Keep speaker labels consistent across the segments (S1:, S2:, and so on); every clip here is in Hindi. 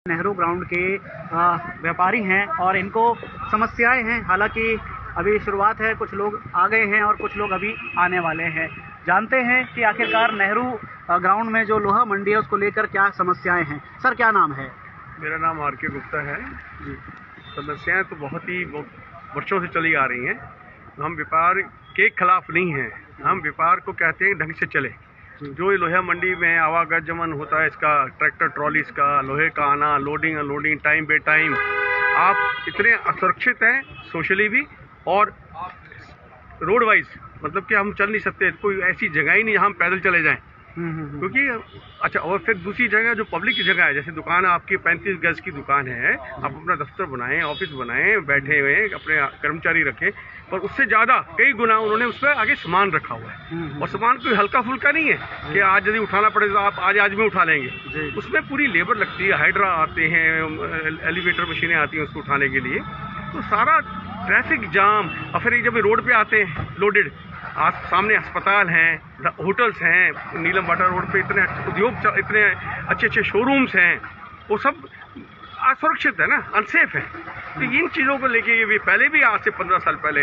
S1: नेहरू ग्राउंड के व्यापारी हैं और इनको समस्याएं हैं। हालांकि अभी शुरुआत है, कुछ लोग आ गए हैं और कुछ लोग अभी आने वाले हैं। जानते हैं कि आखिरकार नेहरू ग्राउंड में जो लोहा मंडी है उसको लेकर क्या समस्याएं हैं। सर, क्या नाम है?
S2: मेरा नाम आर.के. गुप्ता है जी। समस्याएं तो बहुत ही वर्षों से चली आ रही हैं। हम व्यापार के खिलाफ नहीं हैं, हम व्यापार को कहते हैं ढंग से चले। जो लोहा मंडी में आवागमन होता है, इसका ट्रैक्टर ट्रॉलीज का, लोहे का आना, लोडिंग अनलोडिंग टाइम बे टाइम, आप इतने असुरक्षित हैं सोशली भी और रोड वाइज, मतलब कि हम चल नहीं सकते। कोई ऐसी जगह ही नहीं जहाँ हम पैदल चले जाएं। क्योंकि अच्छा, और फिर दूसरी जगह जो पब्लिक की जगह है, जैसे दुकान आपकी 35 गज की दुकान है, आप अपना दफ्तर बनाएं, ऑफिस बनाएं, बैठे हुए अपने कर्मचारी रखें, पर उससे ज़्यादा कई गुना उन्होंने उस पर आगे सामान रखा हुआ है। और सामान कोई हल्का फुल्का नहीं है कि आज यदि उठाना पड़े तो आप आज में उठा लेंगे। उसमें पूरी लेबर लगती है, हाइड्रा आते हैं, एलिवेटर मशीनें आती हैं उसको उठाने के लिए। तो सारा ट्रैफिक जाम, और फिर जब रोड पे आते हैं लोडेड, आज सामने अस्पताल हैं, होटल्स हैं, नीलम वाटर रोड पे इतने उद्योग, इतने अच्छे अच्छे शोरूम्स हैं, वो सब असुरक्षित है ना, अनसेफ है। तो इन चीज़ों को लेके ये भी पहले भी, आज से 15 साल पहले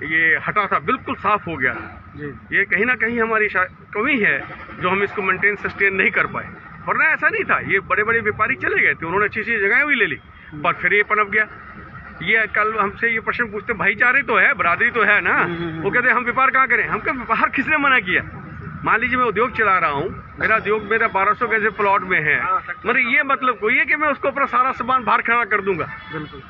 S2: ये हटा था, बिल्कुल साफ हो गया जी। ये कहीं ना कहीं हमारी कमी है जो हम इसको मेंटेन सस्टेन नहीं कर पाए, वरना ऐसा नहीं था। ये बड़े बड़े व्यापारी चले गए थे, उन्होंने अच्छी अच्छी जगहें भी ले ली, पर फिर ये पनप गया। ये कल हमसे ये प्रश्न पूछते, भाईचारे तो है, बरादरी तो है ना, वो कहते हम व्यापार कहाँ करें। हम क्या व्यापार किसने मना किया? मान लीजिए मैं उद्योग चला रहा हूँ, मेरा उद्योग मेरा 1200 गज प्लॉट में है, मतलब ये मतलब कोई है कि मैं उसको अपना सारा सामान बाहर खड़ा कर दूंगा? बिल्कुल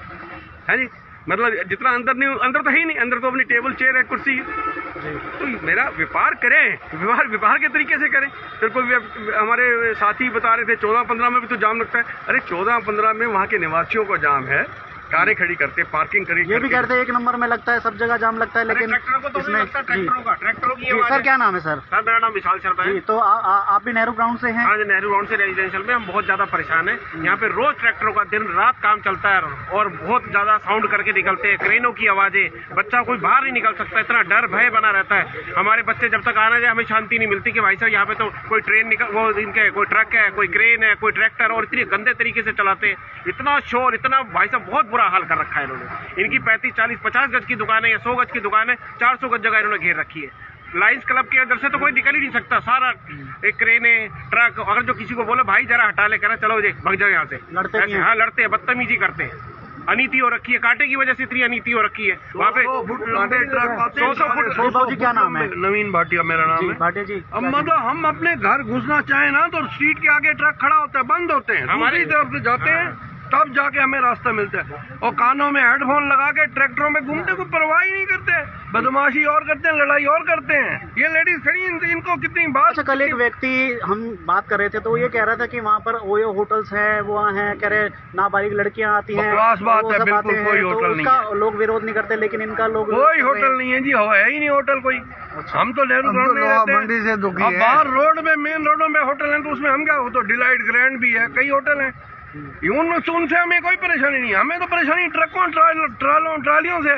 S2: है जी। मतलब जितना अंदर नहीं, अंदर तो है ही नहीं, अंदर तो अपनी टेबल चेयर है, कुर्सी। तो मेरा व्यापार करें, व्यापार के तरीके से करें। फिर कोई हमारे साथी बता रहे थे 14-15 में भी तो जाम लगता है। अरे 14-15 में वहाँ के निवासियों को जाम है, कारें खड़ी करते, पार्किंग खड़ी,
S1: ये भी करते, एक नंबर में लगता है, सब जगह जाम लगता है। लेकिन
S2: ट्रैक्टरों को तो नहीं लगता, ट्रैक्टरों की।
S1: सर, क्या नाम है सर?
S2: सर, मेरा नाम विशाल शर्मा है।
S1: तो आप भी नेहरू ग्राउंड से हैं?
S2: हाँ, नेहरू ग्राउंड से रेजिडेंशियल में हम बहुत ज्यादा परेशान हैं। यहाँ पे रोज ट्रैक्टरों का दिन रात काम चलता है और बहुत ज्यादा साउंड करके निकलते हैं, क्रेनों की आवाजें, बच्चा कोई बाहर नहीं निकल सकता, इतना डर भय बना रहता है। हमारे बच्चे जब तक आना जाए हमें शांति नहीं मिलती कि भाई साहब यहाँ पे तो कोई ट्रेन निकल, वो इनके कोई ट्रक है, कोई क्रेन है, कोई ट्रैक्टर, और इतनी गंदे तरीके से चलाते हैं, इतना शोर, इतना, भाई साहब बहुत बुरा हाल कर रखा है इन्होंने। इनकी 35, 40, 50 गज की दुकान है या 100 गज की दुकान है, 400 गज जगह इन्होंने घेर रखी है। लाइन्स क्लब के अंदर से तो कोई निकल ही नहीं सकता, सारा एक क्रेन है, ट्रक। अगर जो किसी को बोले भाई जरा हटा ले, कहना चलो जी भाग जाओ यहाँ से,
S1: लड़ते
S2: ऐसे, हाँ लड़ते हैं, बदतमीजी करते हैं। अनीति हो रखी है, कांटे की वजह से इतनी अनीति हो रखी है वहाँ पे। 100
S1: फुट। क्या नाम है?
S2: नवीन भाटिया मेरा नाम है।
S1: भाटिया जी,
S2: अब मतलब हम अपने घर घुसना चाहे ना तो स्ट्रीट के आगे ट्रक खड़ा होता है, बंद होते हैं, हमारी तरफ से जाते हैं, तब जाके हमें रास्ता मिलता है। और कानों में हेडफोन लगा के ट्रैक्टरों में घूमते, कोई परवाह ही नहीं करते, बदमाशी और करते हैं, लड़ाई और करते हैं। ये लेडीज खड़ी, इनको कितनी बात।
S1: अच्छा, कल एक व्यक्ति, हम बात कर रहे थे तो ये कह रहा था कि वहाँ पर ओयो होटल्स है, वो हैं, कह रहे नाबालिग लड़कियाँ आती हैं,
S2: बात है, बिल्कुल कोई होटल नहीं है।
S1: लोग विरोध नहीं करते, लेकिन इनका लोग
S2: कोई होटल नहीं है जी, है ही नहीं होटल कोई। हम तो नेहरू ग्राउंड में रहते हैं, बाहर रोड में, मेन रोडों में होटल है, तो उसमें हम क्या, वो तो डिलाइट ग्रैंड भी है, कई होटल है, उनसे हमें कोई परेशानी नहीं। हमें तो परेशानी ट्रकों, ट्रालियों से।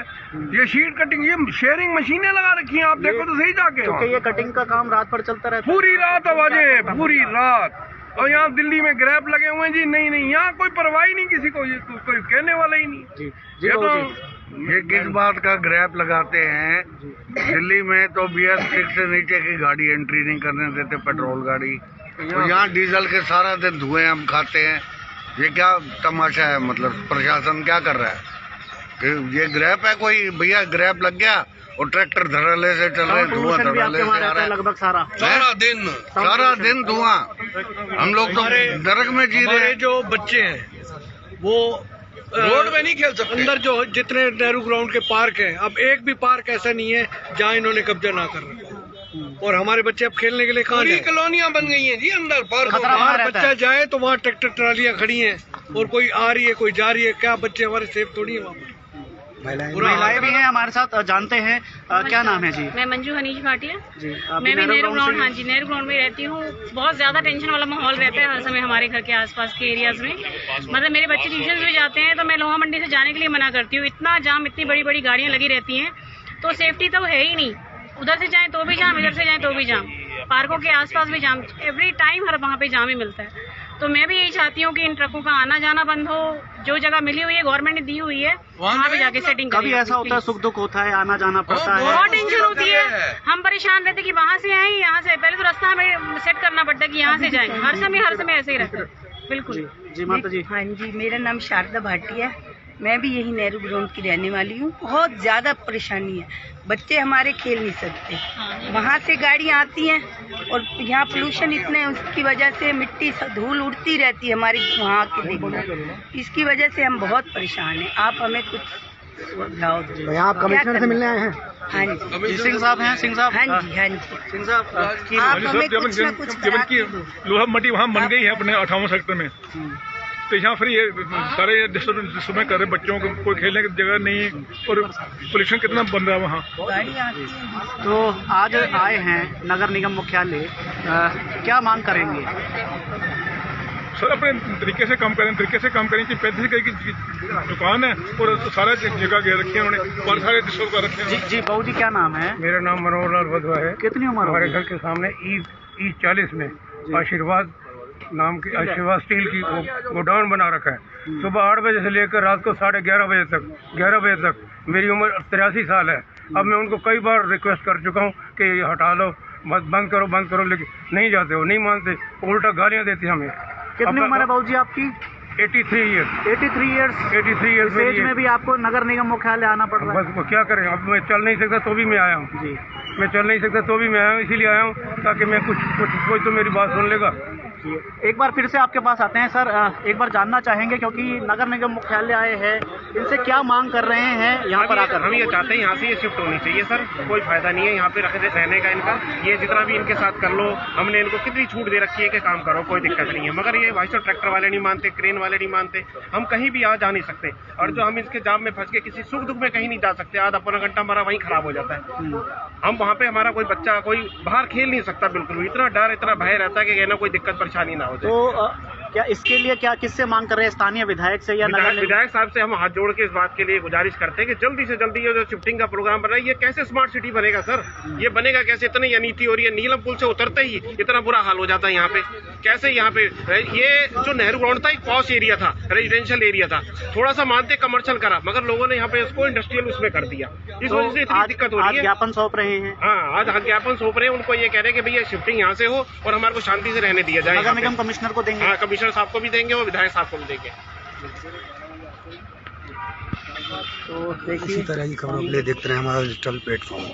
S2: ये शीट कटिंग, ये शेयरिंग मशीनें लगा रखी हैं, आप देखो तो सही जाके।
S1: क्योंकि ये कटिंग का काम रात भर चलता रहता है,
S2: पूरी रात आवाजें, पूरी रात। और यहाँ दिल्ली में ग्रैप लगे हुए हैं जी, नहीं, यहाँ कोई परवाह ही नहीं किसी को, ये कोई कहने वाला ही नहीं।
S3: ये किस बात का ग्रैप लगाते हैं? दिल्ली में तो BS6 से नीचे की गाड़ी एंट्री नहीं करने देते, पेट्रोल गाड़ी। तो यहाँ डीजल के सारा दिन धुएं हम खाते हैं। ये क्या तमाशा है? मतलब प्रशासन क्या कर रहा है? ये ग्रैप है कोई? भैया ग्रैप लग गया और ट्रैक्टर धड़ल्ले से चल रहे हैं, धुआं धड़ल्ले से आ रहा है,
S1: लगभग
S3: सारा दिन धुआं। हम लोग तो नरक में जी रहे हैं।
S4: जो बच्चे हैं वो
S2: रोड में नहीं खेल सकते।
S4: अंदर जो जितने नेहरू ग्राउंड के पार्क हैं, अब एक भी पार्क ऐसा नहीं है जहाँ इन्होंने कब्जा ना कर रखा। और हमारे बच्चे अब खेलने के लिए कहाँ जाए?
S2: कॉलोनियां बन गई हैं जी अंदर,
S4: बाहर बच्चा जाए तो वहाँ ट्रैक्टर ट्रालियां खड़ी हैं और कोई आ रही है, कोई जा रही है, क्या बच्चे हमारे सेफ थोड़ी है वहाँ पर?
S1: महिलाएं भी हैं हमारे साथ, जानते हैं। क्या नाम है जी?
S5: मैं मंजू हनीज भाटिया
S1: जी।
S5: मैं भी नेहरू ग्राउंड, हाँ जी, नेहरू ग्राउंड में रहती हूँ। बहुत ज्यादा टेंशन वाला माहौल रहता है हर समय हमारे घर के आसपास के एरियाज में। मतलब मेरे बच्चे ट्यूशन भी जाते हैं तो मैं लोहा मंडी से जाने के लिए मना करती हूँ। इतना जाम, इतनी बड़ी बड़ी गाड़ियाँ लगी रहती हैं, तो सेफ्टी तो है ही नहीं। उधर से जाएं तो भी जाम, इधर से जाएं तो भी जाम, पार्कों के आसपास भी जाम, एवरी टाइम हर वहाँ पे जाम ही मिलता है। तो मैं भी यही चाहती हूँ कि इन ट्रकों का आना जाना बंद हो। जो जगह मिली हुई है गवर्नमेंट ने दी हुई है वहाँ पे जाके सेटिंग
S1: कभी ऐसा होता है, सुख दुख होता है, आना जाना पड़ता है,
S5: बहुत टेंशन होती है। हम परेशान रहते कि वहाँ से आए यहाँ से, पहले तो रास्ता हमें सेट करना पड़ता है कि यहाँ से जाएं। हर समय ऐसे ही रहता है। बिल्कुल
S1: जी माता जी।
S6: हाँ जी, मेरा नाम शारदा भाटिया है। मैं भी यही नेहरू ग्राउंड की रहने वाली हूँ। बहुत ज़्यादा परेशानी है, बच्चे हमारे खेल नहीं सकते। वहाँ से गाड़ियाँ आती हैं और यहाँ पोल्यूशन इतने है, उसकी वजह से मिट्टी धूल उड़ती रहती है हमारी वहाँ के देखो। इसकी वजह से हम बहुत परेशान हैं। आप हमें कुछ सुझाव दो।
S1: यहाँ आप कमिश्नर से मिलने आए हैं?
S6: हाँ जी,
S1: सिंह साहब हैं? सिंह साहब,
S6: हाँ जी, हाँ जी।
S1: सिंह साहब,
S6: आप हमें कुछ न कुछ करा के दो।
S7: लोहा मट्टी वहाँ बन गई है अपने 58 सेक्टर में, तो यहाँ फिर ये सारे डिस्टर्ब कर रहे बच्चों को, कोई खेलने की जगह नहीं है और पोल्यूशन कितना बन रहा है वहाँ।
S6: गाड़ियाँ आती हैं।
S1: तो आज आए हैं नगर निगम मुख्यालय, क्या मांग करेंगे?
S7: सर अपने तरीके से काम करें कि 35 की दुकान है और सारा जगह घेर रखे हैं उन्होंने, बहुत सारे डिस्टर्ब कर रखे हैं।
S1: जी बाबू जी, क्या नाम है?
S2: मेरा नाम मनोहर लाल वधवा है।
S1: कितनी उम्र
S2: हमारे
S1: होगी?
S2: घर के सामने ई 40 में आशीर्वाद नाम की, आशीर्वाद स्टील की गोडाउन बना रखा है। सुबह 8 बजे से लेकर रात को 11:30 बजे तक। मेरी उम्र 83 साल है। अब मैं उनको कई बार रिक्वेस्ट कर चुका हूँ कि ये हटा लो, बंद करो, लेकिन नहीं जाते, वो नहीं मानते, उल्टा गालियाँ देते हमें।
S1: कितनी उम्र है बाबू जी आपकी?
S2: 83 ईयर्स।
S1: 83 ईयर्स एज में भी आपको नगर निगम मुख्यालय आना पड़ रहा है?
S2: बस वो क्या करें, अब मैं चल नहीं सकता तो भी मैं आया हूँ।
S1: जी,
S2: मैं चल नहीं सकता तो भी मैं आया हूँ, इसीलिए आया हूँ ताकि मैं कोई तो मेरी बात सुन लेगा।
S1: एक बार फिर से आपके पास आते हैं सर, एक बार जानना चाहेंगे क्योंकि नगर निगम मुख्यालय आए हैं, इनसे क्या मांग कर रहे हैं यहाँ पर आकर?
S8: हम ये चाहते हैं यहाँ से ये शिफ्ट होनी चाहिए सर, कोई फायदा नहीं है यहाँ पे रहने का इनका। ये जितना भी इनके साथ कर लो, हमने इनको कितनी छूट दे रखी है कि काम करो, कोई दिक्कत नहीं है, मगर ये भाई साहब ट्रैक्टर वाले नहीं मानते, क्रेन वाले नहीं मानते, हम कहीं भी आ जा नहीं सकते। और जो हम इसके जाम में फंस के किसी सुख दुख में कहीं नहीं जा सकते, आधा पौना घंटा हमारा वहीं खराब हो जाता है। हम वहाँ पे हमारा कोई बच्चा कोई बाहर खेल नहीं सकता बिल्कुल भी, इतना डर इतना भय रहता है कि ना कोई दिक्कत परेशानी ना हो जाए।
S1: तो क्या इसके लिए क्या किससे मांग कर रहे हैं? स्थानीय विधायक से या नगर?
S8: विधायक साहब से हम हाथ जोड़ के इस बात के लिए गुजारिश करते हैं कि जल्दी से जल्दी ये जो शिफ्टिंग का प्रोग्राम बना है, ये कैसे स्मार्ट सिटी बनेगा सर? ये बनेगा कैसे? इतनी अनीति हो रही है, नीलम पुल से उतरते ही इतना बुरा हाल हो जाता है यहाँ पे। कैसे यहाँ पे ये जो नेहरू ग्राउंड था एक पॉश एरिया था, रेजिडेंशियल एरिया था, थोड़ा सा मानते कमर्शियल करा, मगर लोगों ने यहाँ पे इसको इंडस्ट्रियल उसमें कर दिया। इस वजह से इतनी दिक्कत हो रही है।
S1: ज्ञापन सौंप रहे हैं?
S8: हाँ, आज ज्ञापन सौंप रहे हैं, उनको ये कह रहे हैं कि भैया शिफ्टिंग यहाँ से हो और हमारे को शांति से रहने दिया जाए।
S1: नगर निगम कमिश्नर को देंगे?
S8: हाँ, कमिश्नर साहब को भी देंगे और विधायक साहब को भी देंगे।
S1: तो देखिए,
S3: इसी तरह की खबरों के लिए देखते रहे हमारा डिजिटल प्लेटफॉर्म।